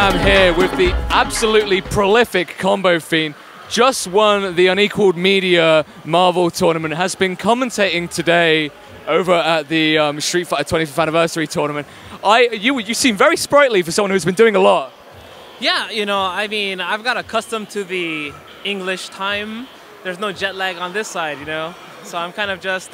am here with the absolutely prolific Combofiend. Just won the Unequaled Media Marvel tournament, has been commentating today over at the Street Fighter 25th Anniversary tournament. You seem very sprightly for someone who's been doing a lot. Yeah, you know, I mean, I've got accustomed to the English time. There's no jet lag on this side, you know? So I'm kind of just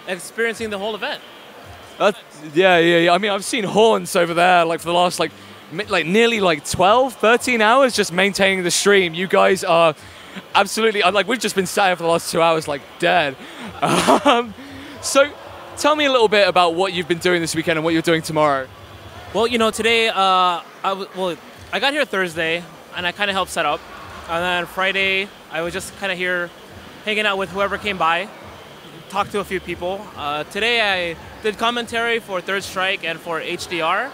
experiencing the whole event. Yeah. I mean, I've seen Horns over there like for the last nearly 12, 13 hours just maintaining the stream. You guys are absolutely, we've just been sat here for the last 2 hours like dead. So tell me a little bit about what you've been doing this weekend and what you're doing tomorrow. Well, you know, today, I got here Thursday and I kind of helped set up. And then Friday, I was just kind of here hanging out with whoever came by, talked to a few people. Today I did commentary for Third Strike and for HDR.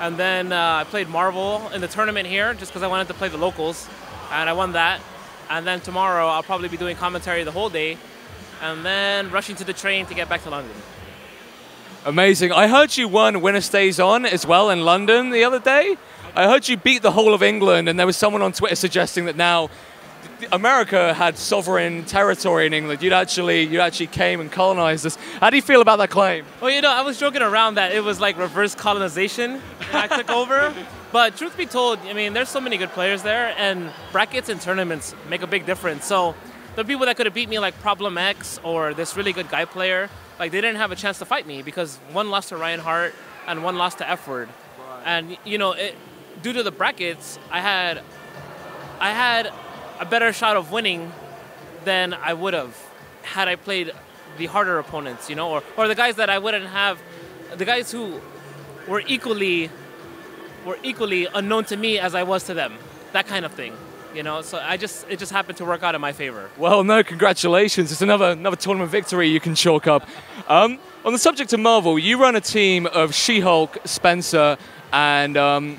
And then I played Marvel in the tournament here just because I wanted to play the locals. And I won that. And then tomorrow I'll probably be doing commentary the whole day. And then rushing to the train to get back to London. Amazing. I heard you won Winner Stays On as well in London the other day. I heard you beat the whole of England, and there was someone on Twitter suggesting that now America had sovereign territory in England. You actually came and colonized us. How do you feel about that claim? Well, you know, I was joking around that it was like reverse colonization when I took over. But truth be told, I mean, there's so many good players there, and brackets and tournaments make a big difference. So the people that could have beat me, like Problem X or this really good guy player, like they didn't have a chance to fight me because one lost to Ryan Hart and one lost to F-Word. Right. And you know, due to the brackets, I had a better shot of winning than I would have had I played the harder opponents, you know, or the guys that I wouldn't have, the guys who were equally unknown to me as I was to them, that kind of thing. You know, so it just happened to work out in my favor. Well, no, congratulations. It's another tournament victory you can chalk up. On the subject of Marvel, you run a team of She-Hulk, Spencer, and I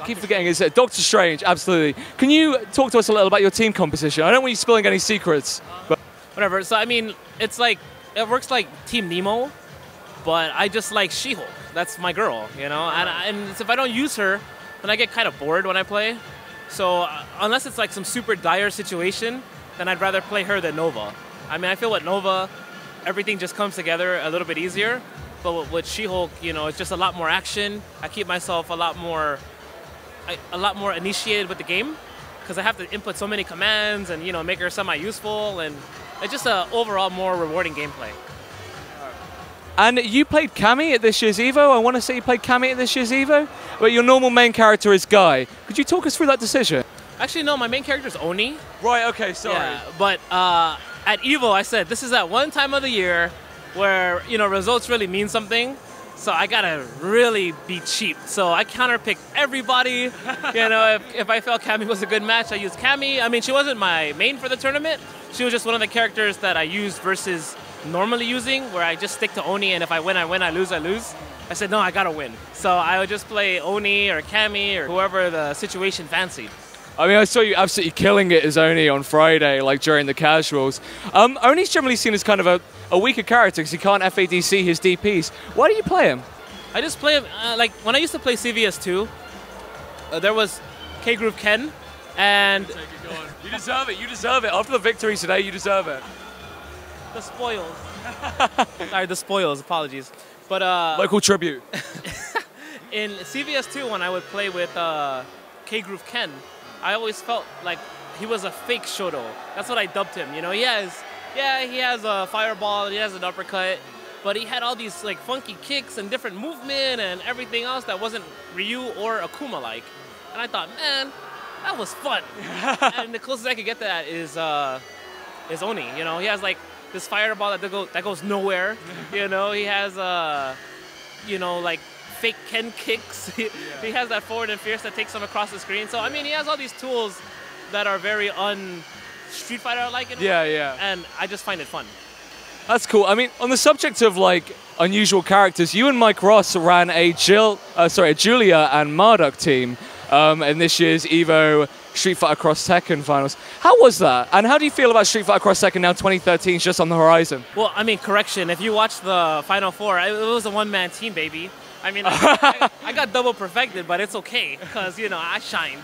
keep forgetting, is it Doctor Strange? Absolutely. Can you talk to us a little about your team composition? I don't want you spilling any secrets. But whatever. So I mean, it's like it works like Team Nemo, but I just like She-Hulk. That's my girl, you know. And if I don't use her, then I get kind of bored when I play. So unless it's like some super dire situation, then I'd rather play her than Nova. I mean, I feel with Nova, everything just comes together a little bit easier. But with She-Hulk, you know, it's just a lot more action. I keep myself a lot more initiated with the game because I have to input so many commands and, you know, make her semi-useful, and it's just a overall more rewarding gameplay. And you played Cammy at this year's Evo. I want to say you played Cammy at this year's Evo, but your normal main character is Guy. Could you talk us through that decision? Actually, no, my main character is Oni. Right, okay, sorry. Yeah, but at Evo, I said, this is that one time of the year where, you know, results really mean something. So I gotta really be cheap. So I counterpicked everybody. You know, if I felt Cammy was a good match, I used Cammy. I mean, she wasn't my main for the tournament. She was just one of the characters that I used versus normally using, where I just stick to Oni, and if I win, I win, I lose, I lose. I said, no, I gotta win. So I would just play Oni or Cammy or whoever the situation fancied. I mean, I saw you absolutely killing it as Oni on Friday, like during the casuals. Oni's generally seen as kind of a weaker character because he can't FADC his DPs. Why do you play him? I just play him, like when I used to play CVS2, there was K-Groove Ken, and... You deserve it, you deserve it. After the victory today, you deserve it. The spoils. Sorry, the spoils, apologies. But local tribute. In CVS2, when I would play with K-Groove Ken, I always felt like he was a fake Shoto. That's what I dubbed him. You know, he has a fireball, he has an uppercut, but he had all these like funky kicks and different movement and everything else that wasn't Ryu or Akuma like. And I thought, man, that was fun. And the closest I could get to that is Oni. You know, he has like this fireball that goes nowhere. You know, he has you know, like fake Ken kicks. He has that forward and fierce that takes him across the screen. So I mean, he has all these tools that are very Street Fighter like. Yeah. And I just find it fun. That's cool. I mean, on the subject of like unusual characters, you and Mike Ross ran a Julia and Marduk team in this year's Evo Street Fighter Cross Tekken finals. How was that? And how do you feel about Street Fighter Cross Tekken now 2013 is just on the horizon? Well, I mean, correction, if you watch the Final Four, it was a one-man team, baby. I mean, I got double perfected, but it's okay because, you know, I shined.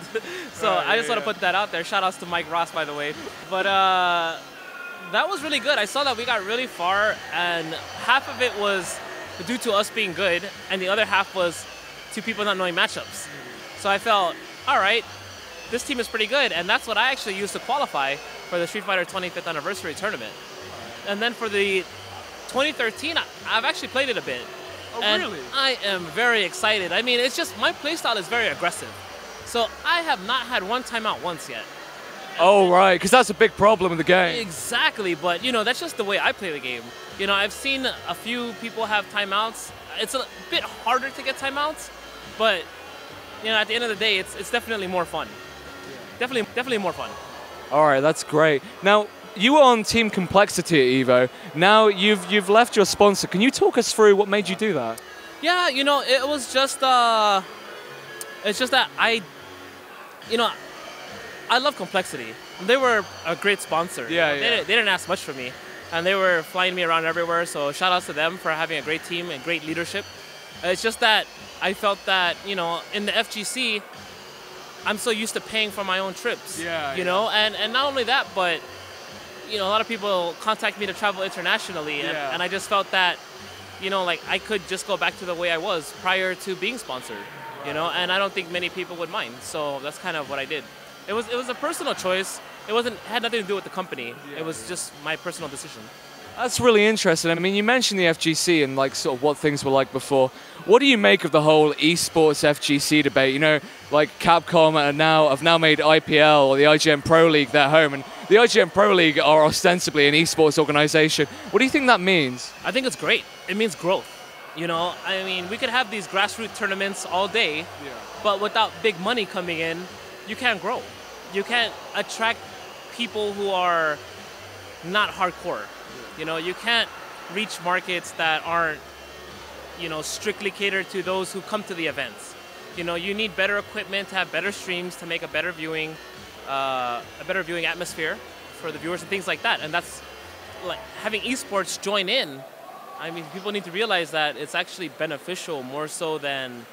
So I just want to put that out there. Shout outs to Mike Ross, by the way. But that was really good. I saw that we got really far, and half of it was due to us being good, and the other half was to people not knowing matchups. So I felt, all right, this team is pretty good, and that's what I actually used to qualify for the Street Fighter 25th anniversary tournament. And then for the 2013, I've actually played it a bit. Oh, and really? I am very excited. I mean, it's just, my playstyle is very aggressive. So I have not had one timeout once yet. Oh, right, because that's a big problem in the game. Exactly, but, you know, that's just the way I play the game. You know, I've seen a few people have timeouts. It's a bit harder to get timeouts, but, you know, at the end of the day, it's definitely more fun. Definitely more fun. All right, that's great. Now, you were on Team Complexity at EVO. Now you've left your sponsor. Can you talk us through what made you do that? Yeah, you know, it was just it's just that I love Complexity. They were a great sponsor. Yeah, They didn't ask much from me, and they were flying me around everywhere. So shout outs to them for having a great team and great leadership. It's just that I felt that, you know, in the FGC, I'm so used to paying for my own trips. You know, and not only that, but, you know, a lot of people contact me to travel internationally, and I just felt that, you know, like I could just go back to the way I was prior to being sponsored, you know, and I don't think many people would mind. So that's kind of what I did. It was a personal choice. It had nothing to do with the company. It was just my personal decision. That's really interesting. I mean, you mentioned the FGC and like sort of what things were like before. What do you make of the whole esports FGC debate? You know, like Capcom have now made IPL or the IGN Pro League their home, and the IGN Pro League are ostensibly an esports organization. What do you think that means? I think it's great. It means growth. You know, I mean, we could have these grassroots tournaments all day, but without big money coming in, you can't grow. You can't attract people who are not hardcore. You know, you can't reach markets that aren't, you know, strictly catered to those who come to the events. You know, you need better equipment to have better streams, to make a better viewing atmosphere for the viewers and things like that. And that's like having esports join in. I mean, people need to realize that it's actually beneficial more so than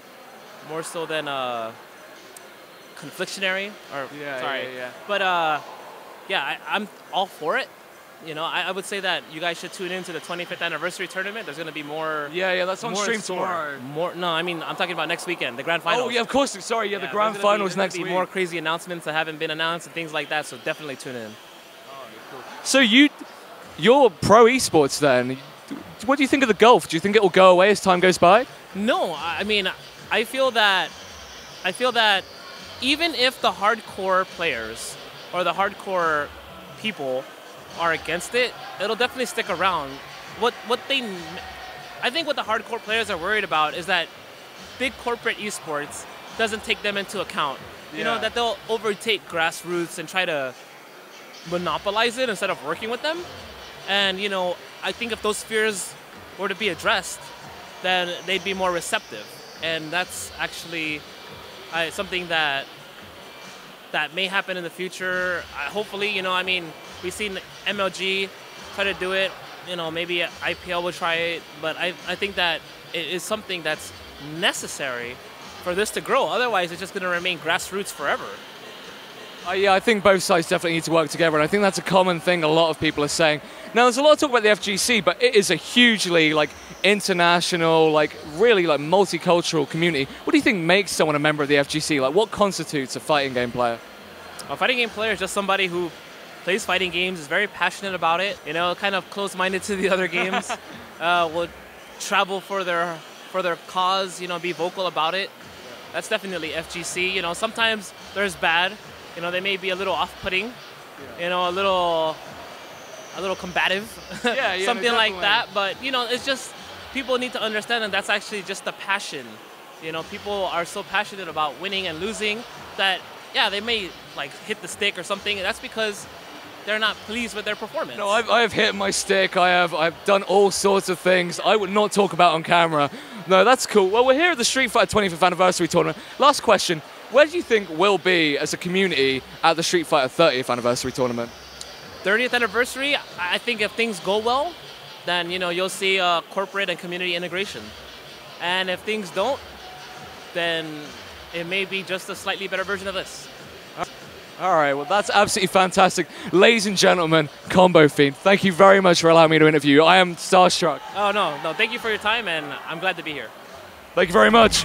conflictionary or sorry. But yeah, I'm all for it. You know, I would say that you guys should tune into the 25th anniversary tournament. There's going to be more. Yeah, that's on stream tomorrow. No, I mean, I'm talking about next weekend, the grand finals. Oh, yeah, of course. Sorry, the grand finals next week. More crazy announcements that haven't been announced and things like that, so definitely tune in. Oh, cool. So you're pro esports then. What do you think of the golf? Do you think it will go away as time goes by? No, I mean, I feel that even if the hardcore players or the hardcore people are against it, it'll definitely stick around. I think what the hardcore players are worried about is that big corporate esports doesn't take them into account. You know, that they'll overtake grassroots and try to monopolize it instead of working with them. And, you know, I think if those fears were to be addressed, then they'd be more receptive. And that's actually something that may happen in the future. Hopefully, you know, I mean, we've seen MLG try to do it. You know, maybe IPL will try it. But I think that it is something that's necessary for this to grow. Otherwise, it's just going to remain grassroots forever. Yeah, I think both sides definitely need to work together, and I think that's a common thing a lot of people are saying. Now, there's a lot of talk about the FGC, but it is a hugely international, really multicultural community. What do you think makes someone a member of the FGC? What constitutes a fighting game player? A fighting game player is just somebody who plays fighting games, is very passionate about it, you know, kind of closed-minded to the other games, will travel for their cause, you know, be vocal about it. That's definitely FGC. You know, sometimes there's bad. You know, they may be a little off-putting, you know, a little combative, something like that. But, you know, it's just people need to understand that that's actually just the passion. You know, people are so passionate about winning and losing that, yeah, they may hit the stick or something. That's because they're not pleased with their performance. No, I have hit my stick. I've done all sorts of things I would not talk about on camera. No, that's cool. Well, we're here at the Street Fighter 25th anniversary tournament. Last question. Where do you think we'll be as a community at the Street Fighter 30th anniversary tournament? 30th anniversary, I think if things go well, then, you know, you'll see corporate and community integration. And if things don't, then it may be just a slightly better version of this. All right, well, that's absolutely fantastic. Ladies and gentlemen, Combofiend, thank you very much for allowing me to interview you. I am starstruck. Oh, no, thank you for your time, and I'm glad to be here. Thank you very much.